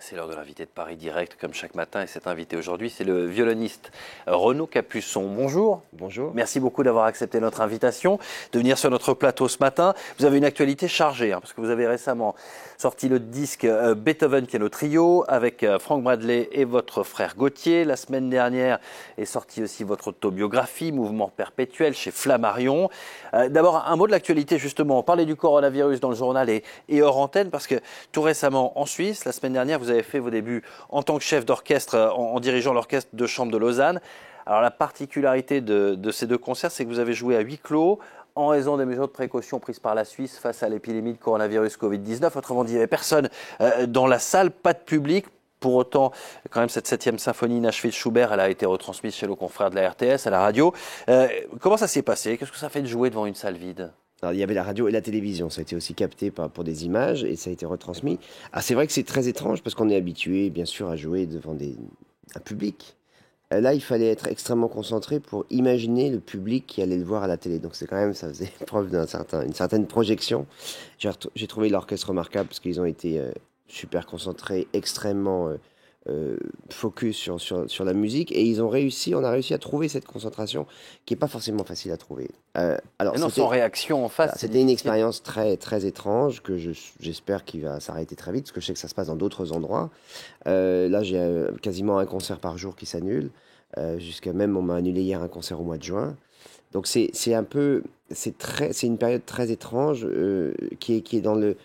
C'est l'heure de l'invité de Paris Direct, comme chaque matin. Et cet invité aujourd'hui, c'est le violoniste Renaud Capuçon. Bonjour. Bonjour. Merci beaucoup d'avoir accepté notre invitation, de venir sur notre plateau ce matin. Vous avez une actualité chargée, parce que vous avez récemment sorti le disque Beethoven Piano Trio avec Frank Bradley et votre frère Gauthier. La semaine dernière est sortie aussi votre autobiographie, Mouvement perpétuel, chez Flammarion. D'abord, un mot de l'actualité, justement. On parlait du coronavirus dans le journal et hors antenne, parce que tout récemment, en Suisse, la semaine dernière, vous avez fait vos débuts en tant que chef d'orchestre, en dirigeant l'orchestre de chambre de Lausanne. Alors la particularité de ces deux concerts, c'est que vous avez joué à huis clos en raison des mesures de précaution prises par la Suisse face à l'épidémie de coronavirus Covid-19. Autrement dit, il n'y avait personne dans la salle, pas de public. Pour autant, quand même, cette 7e symphonie inachevée de Schubert, elle a été retransmise chez nos confrères de la RTS, à la radio. Comment ça s'est passé? Qu'est-ce que ça fait de jouer devant une salle vide? Alors, il y avait la radio et la télévision, ça a été aussi capté pour des images et ça a été retransmis. Ah, c'est vrai que c'est très étrange parce qu'on est habitué, bien sûr, à jouer devant un public. Là, il fallait être extrêmement concentré pour imaginer le public qui allait le voir à la télé. Donc, c'est quand même, ça faisait preuve d'une certaine projection. J'ai trouvé l'orchestre remarquable parce qu'ils ont été super concentrés, extrêmement focus sur la musique, et on a réussi à trouver cette concentration qui est pas forcément facile à trouver. Alors, non, sans réaction en face. C'était une expérience très très étrange que j'espère qu'il va s'arrêter très vite, parce que je sais que ça se passe dans d'autres endroits. Là, j'ai quasiment un concert par jour qui s'annule. Jusqu'à même, on m'a annulé hier un concert au mois de juin. Donc c'est une période très étrange qui est dans le.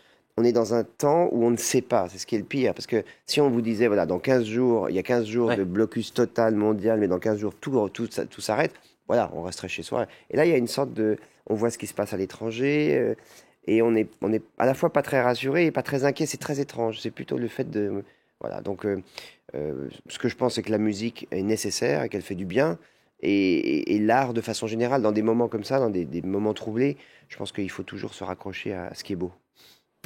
On est dans un temps où on ne sait pas, c'est ce qui est le pire. Parce que si on vous disait, voilà, dans 15 jours, il y a 15 jours de blocus total mondial, mais dans 15 jours, tout s'arrête, voilà, on resterait chez soi. Et là, il y a une sorte de. On voit ce qui se passe à l'étranger, et on est à la fois pas très rassuré et pas très inquiet. C'est très étrange. C'est plutôt le fait de. Voilà, donc ce que je pense, c'est que la musique est nécessaire et qu'elle fait du bien. Et l'art, de façon générale, dans des moments comme ça, dans des moments troublés, je pense qu'il faut toujours se raccrocher à ce qui est beau.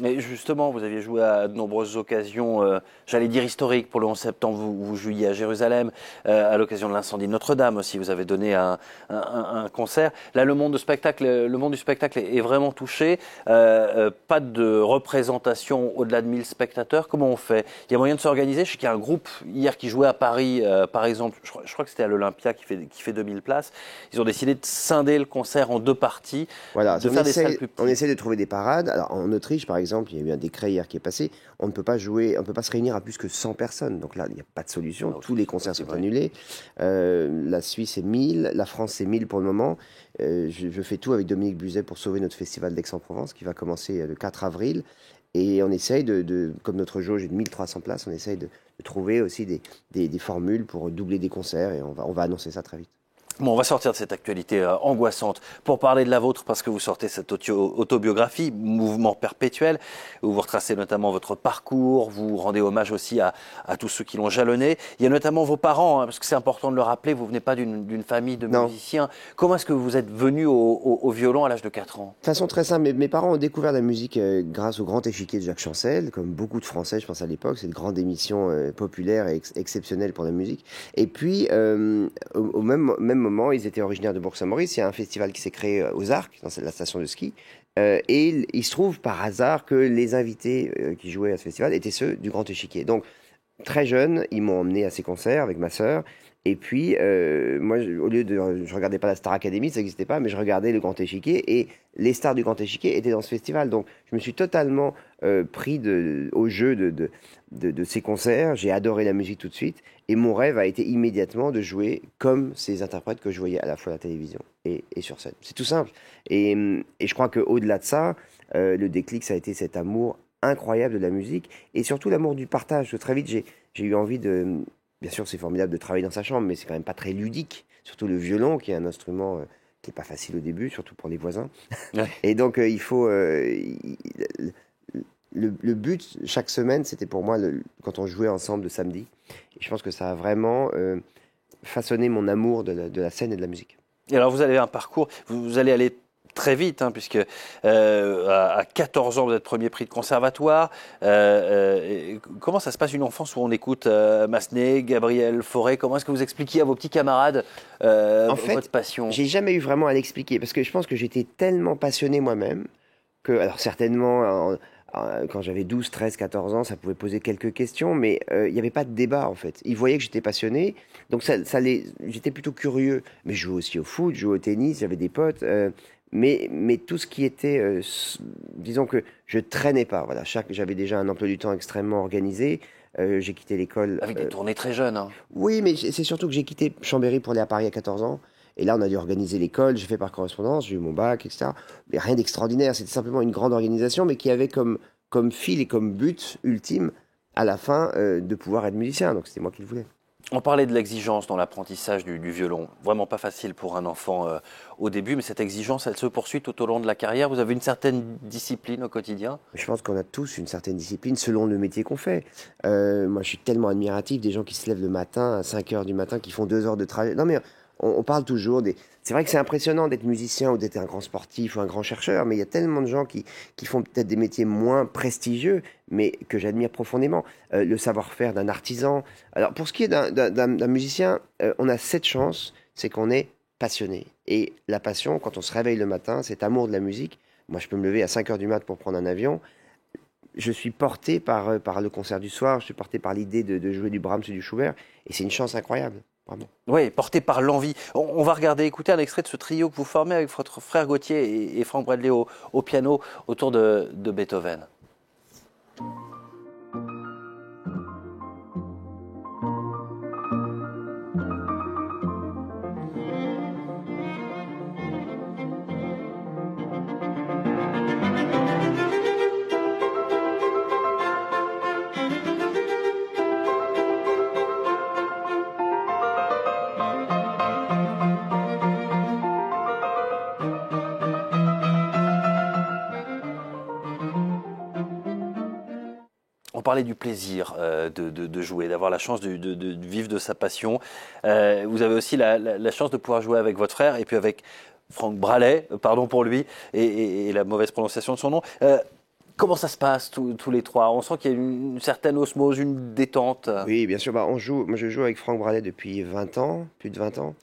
Mais justement, vous aviez joué à de nombreuses occasions, j'allais dire historiques. Pour le 11 septembre, vous jouiez à Jérusalem, à l'occasion de l'incendie de Notre-Dame aussi, vous avez donné un concert. Là, le monde du spectacle est vraiment touché. Pas de représentation au-delà de 1000 spectateurs. Comment on fait? Il y a moyen de s'organiser? Je sais qu'il y a un groupe hier qui jouait à Paris, par exemple, je crois que c'était à l'Olympia qui fait 2000 places. Ils ont décidé de scinder le concert en deux parties, voilà, de faire des salles plus petites. On essaie de trouver des parades. Alors, en Autriche, par exemple, il y a eu un décret hier qui est passé. On ne peut pas se réunir à plus que 100 personnes. Donc là, il n'y a pas de solution. Tous les concerts sont annulés. La Suisse, c'est 1000. La France, c'est 1000 pour le moment. Je fais tout avec Dominique Buzet pour sauver notre festival d'Aix-en-Provence qui va commencer le 4 avril. Et on essaye comme notre jauge est de 1300 places, on essaye de trouver aussi des formules pour doubler des concerts. Et on va annoncer ça très vite. Bon, on va sortir de cette actualité angoissante pour parler de la vôtre, parce que vous sortez cette autobiographie, Mouvement perpétuel, où vous retracez notamment votre parcours, vous rendez hommage aussi à tous ceux qui l'ont jalonné. Il y a notamment vos parents, parce que c'est important de le rappeler, vous venez pas d'une famille de musiciens. Comment est-ce que vous êtes venu au violon à l'âge de 4 ans? De façon très simple, mes parents ont découvert la musique grâce au Grand Échiquier de Jacques Chancel, comme beaucoup de Français, je pense à l'époque. C'est une grande émission populaire et exceptionnelle pour la musique. Et puis, au même moment, ils étaient originaires de Bourg-Saint-Maurice. Il y a un festival qui s'est créé aux Arcs, dans la station de ski. Et il se trouve par hasard que les invités qui jouaient à ce festival étaient ceux du Grand Échiquier. Donc, très jeunes, ils m'ont emmené à ces concerts avec ma sœur. Et puis, moi, je regardais pas la Star Academy, ça n'existait pas, mais je regardais le Grand Échiquier, et les stars du Grand Échiquier étaient dans ce festival. Donc, je me suis totalement pris au jeu de ces concerts. J'ai adoré la musique tout de suite, et mon rêve a été immédiatement de jouer comme ces interprètes que je voyais à la fois à la télévision et sur scène. C'est tout simple. Et je crois qu'au-delà de ça, le déclic, ça a été cet amour incroyable de la musique, et surtout l'amour du partage. Parce que très vite, j'ai eu envie de... Bien sûr, c'est formidable de travailler dans sa chambre, mais c'est quand même pas très ludique. Surtout le violon, qui est un instrument qui n'est pas facile au début, surtout pour les voisins. Ouais. Et donc, il faut... Le but, chaque semaine, c'était pour moi, quand on jouait ensemble le samedi. Et je pense que ça a vraiment façonné mon amour de la scène et de la musique. Et alors, vous avez un parcours, vous allez aller très vite, puisque à 14 ans, vous êtes premier prix de conservatoire. Comment ça se passe une enfance où on écoute Massenet, Gabriel Fauré? Comment est-ce que vous expliquiez à vos petits camarades votre passion? J'ai jamais eu vraiment à l'expliquer, parce que je pense que j'étais tellement passionné moi-même que, alors certainement, Quand j'avais 12, 13, 14 ans, ça pouvait poser quelques questions, mais il n'y avait pas de débat en fait. Ils voyaient que j'étais passionné, donc j'étais plutôt curieux. Mais je jouais aussi au foot, je jouais au tennis, j'avais des potes. Mais tout ce qui était, disons que je traînais pas. Voilà, j'avais déjà un emploi du temps extrêmement organisé. J'ai quitté l'école. Avec des tournées très jeunes. Hein. Oui, mais c'est surtout que j'ai quitté Chambéry pour aller à Paris à 14 ans. Et là, on a dû organiser l'école, j'ai fait par correspondance, j'ai eu mon bac, etc. Mais rien d'extraordinaire, c'était simplement une grande organisation, mais qui avait comme fil et comme but ultime, à la fin, de pouvoir être musicien. Donc c'était moi qui le voulais. On parlait de l'exigence dans l'apprentissage du violon. Vraiment pas facile pour un enfant au début, mais cette exigence, elle se poursuit tout au long de la carrière. Vous avez une certaine discipline au quotidien? Je pense qu'on a tous une certaine discipline selon le métier qu'on fait. Moi, je suis tellement admiratif des gens qui se lèvent le matin à 5 heures du matin, qui font 2 heures de trajet. Non, mais on parle toujours des... C'est vrai que c'est impressionnant d'être musicien ou d'être un grand sportif ou un grand chercheur, mais il y a tellement de gens qui font peut-être des métiers moins prestigieux, mais que j'admire profondément. Le savoir-faire d'un artisan. Alors, pour ce qui est d'un musicien, on a cette chance, c'est qu'on est passionné. Et la passion, quand on se réveille le matin, cet amour de la musique, moi, je peux me lever à 5 heures du mat pour prendre un avion. Je suis porté par le concert du soir, je suis porté par l'idée de jouer du Brahms et du Schubert, et c'est une chance incroyable, vraiment. Oui, porté par l'envie. On va regarder, écouter un extrait de ce trio que vous formez avec votre frère Gauthier et Frank Bradley au piano autour de Beethoven. On parlait du plaisir de jouer, d'avoir la chance de vivre de sa passion. Vous avez aussi la chance de pouvoir jouer avec votre frère et puis avec Frank Bradley, pardon pour lui, et la mauvaise prononciation de son nom. Comment ça se passe tous les trois? On sent qu'il y a une certaine osmose, une détente. Oui, bien sûr, moi je joue avec Frank Bradley depuis 20 ans, plus de 20 ans,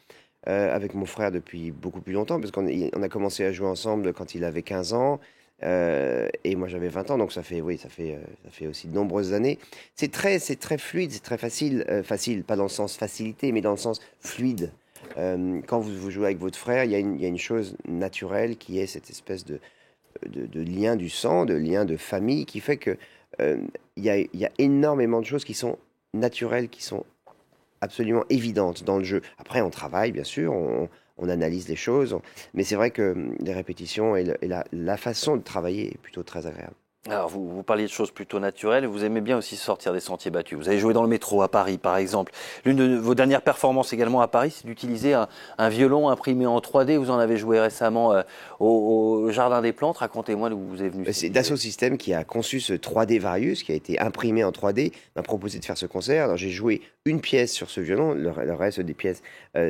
avec mon frère depuis beaucoup plus longtemps, parce qu'on a commencé à jouer ensemble quand il avait 15 ans. Et moi j'avais 20 ans, donc ça fait aussi de nombreuses années. C'est très fluide, c'est très facile, facile, pas dans le sens facilité, mais dans le sens fluide. Quand vous jouez avec votre frère, il y a une chose naturelle qui est cette espèce de lien du sang, de lien de famille, qui fait que il y a énormément de choses qui sont naturelles, qui sont absolument évidentes dans le jeu. Après, on travaille, bien sûr, on analyse les choses, mais c'est vrai que les répétitions et la façon de travailler est plutôt très agréable. Alors, vous parliez de choses plutôt naturelles, vous aimez bien aussi sortir des sentiers battus. Vous avez joué dans le métro à Paris, par exemple. L'une de vos dernières performances également à Paris, c'est d'utiliser un violon imprimé en 3D. Vous en avez joué récemment au Jardin des Plantes. Racontez-moi d'où vous êtes venu. C'est Dassault Systèmes qui a conçu ce 3D Varius, qui a été imprimé en 3D, m'a proposé de faire ce concert. Alors, j'ai joué une pièce sur ce violon, le reste des pièces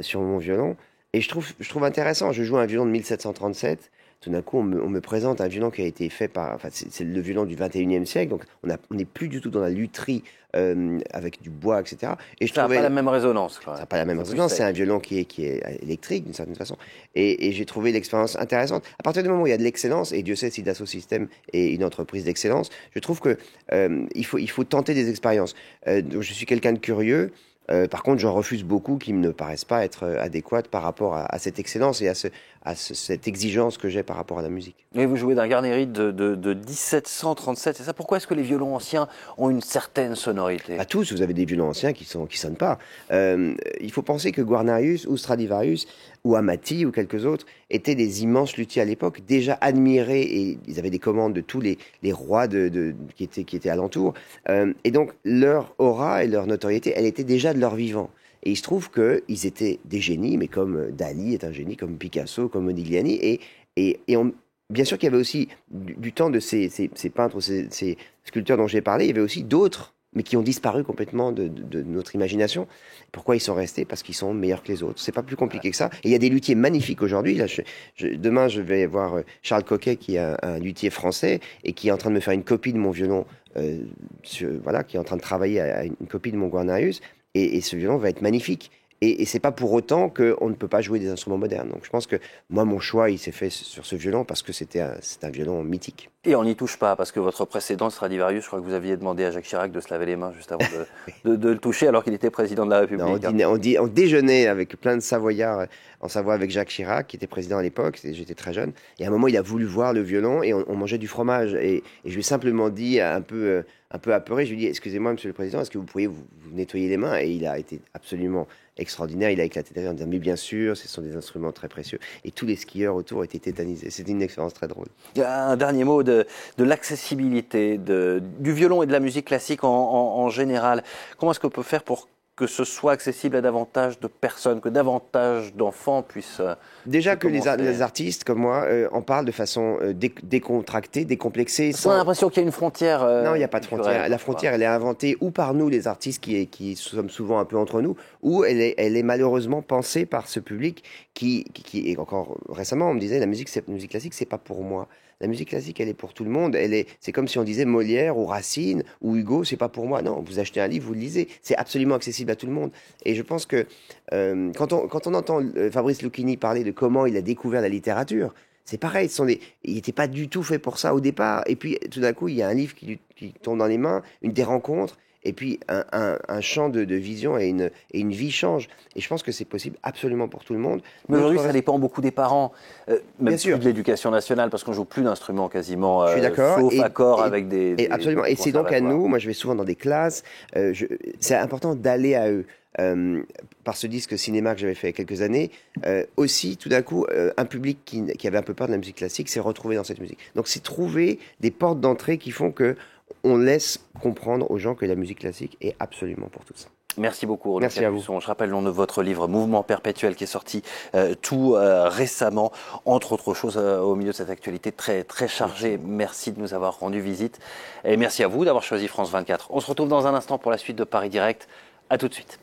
sur mon violon. Et je trouve intéressant, je joue un violon de 1737, tout d'un coup on me présente un violon qui a été fait par... Enfin, c'est le violon du 21e siècle, donc on n'est plus du tout dans la lutherie avec du bois, etc. Et ça n'a pas la même résonance. Ça n'a pas la même résonance, c'est un violon qui est électrique d'une certaine façon. Et j'ai trouvé l'expérience intéressante. À partir du moment où il y a de l'excellence, et Dieu sait si Dassault Systèmes est une entreprise d'excellence, je trouve que il faut tenter des expériences. Donc je suis quelqu'un de curieux. Par contre, j'en refuse beaucoup qui ne me paraissent pas être adéquates par rapport à cette excellence et à cette exigence que j'ai par rapport à la musique. Et vous jouez d'un Garnery de 1737, c'est ça? Pourquoi est-ce que les violons anciens ont une certaine sonorité? Pas tous, vous avez des violons anciens qui sonnent pas. Il faut penser que Guarnerius ou Stradivarius ou Amati ou quelques autres étaient des immenses luthiers à l'époque, déjà admirés, et ils avaient des commandes de tous les rois qui étaient alentour. Et donc leur aura et leur notoriété, elle était déjà de leur vivant. Et il se trouve qu'ils étaient des génies, mais comme Dali est un génie, comme Picasso, comme Modigliani, bien sûr qu'il y avait aussi, du temps de ces peintres, ces sculpteurs dont j'ai parlé, il y avait aussi d'autres, mais qui ont disparu complètement de notre imagination. Pourquoi ils sont restés? Parce qu'ils sont meilleurs que les autres. C'est pas plus compliqué que ça. Et il y a des luthiers magnifiques aujourd'hui. Là, demain, je vais voir Charles Coquet, qui est un luthier français, et qui est en train de me faire une copie de mon violon, voilà, qui est en train de travailler à une copie de mon Guarnerius. Et ce violon va être magnifique. Et c'est pas pour autant qu'on ne peut pas jouer des instruments modernes. Donc je pense que moi, mon choix, il s'est fait sur ce violon parce que c'est un violon mythique. Et on n'y touche pas, parce que votre précédent, Stradivarius, je crois que vous aviez demandé à Jacques Chirac de se laver les mains juste avant de le toucher, alors qu'il était président de la République. Non, on déjeunait avec plein de Savoyards en Savoie avec Jacques Chirac, qui était président à l'époque, j'étais très jeune. Et à un moment, il a voulu voir le violon et on mangeait du fromage. Et je lui ai simplement dit, un peu apeuré, je lui ai dit, excusez-moi, monsieur le président, est-ce que vous pourriez vous nettoyer les mains? Et il a été absolument extraordinaire. Il a éclaté de rire en disant, mais bien sûr, ce sont des instruments très précieux. Et tous les skieurs autour étaient tétanisés. C'était une expérience très drôle. Un dernier mot de l'accessibilité du violon et de la musique classique en général. Comment est-ce qu'on peut faire pour que ce soit accessible à davantage de personnes, que davantage d'enfants puissent... Déjà que les artistes comme moi en parlent de façon décontractée, décomplexée. On a l'impression qu'il y a une frontière. Non, il n'y a pas de frontière. La frontière, elle est inventée ou par nous, les artistes, qui sommes souvent un peu entre nous, ou elle est malheureusement pensée par ce public qui et encore récemment, on me disait, la musique classique, c'est pas pour moi. La musique classique, elle est pour tout le monde. C'est comme si on disait Molière ou Racine ou Hugo, c'est pas pour moi. Non, vous achetez un livre, vous le lisez. C'est absolument accessible à tout le monde. Et je pense que quand on entend Fabrice Lucchini parler de comment il a découvert la littérature, c'est pareil. Il n'était pas du tout fait pour ça au départ. Et puis tout d'un coup, il y a un livre qui tombe dans les mains, des rencontres. Et puis un champ de vision et une vie change. Et je pense que c'est possible absolument pour tout le monde. Mais aujourd'hui, ça dépend beaucoup des parents, même sûr. plus de l'éducation nationale, parce qu'on joue plus d'instruments quasiment, je suis d'accord. sauf accords avec absolument. Et c'est donc à nous, moi je vais souvent dans des classes, c'est important d'aller à eux. Par ce disque cinéma que j'avais fait il y a quelques années, aussi tout d'un coup un public qui avait un peu peur de la musique classique s'est retrouvé dans cette musique. Donc c'est trouver des portes d'entrée qui font que on laisse comprendre aux gens que la musique classique est absolument pour tous. Merci beaucoup, Renaud Merci Capuçon. à vous. Je rappelle le nom de votre livre Mouvement perpétuel qui est sorti tout récemment, entre autres choses au milieu de cette actualité très, très chargée. Merci de nous avoir rendu visite et merci à vous d'avoir choisi France 24. On se retrouve dans un instant pour la suite de Paris Direct. À tout de suite.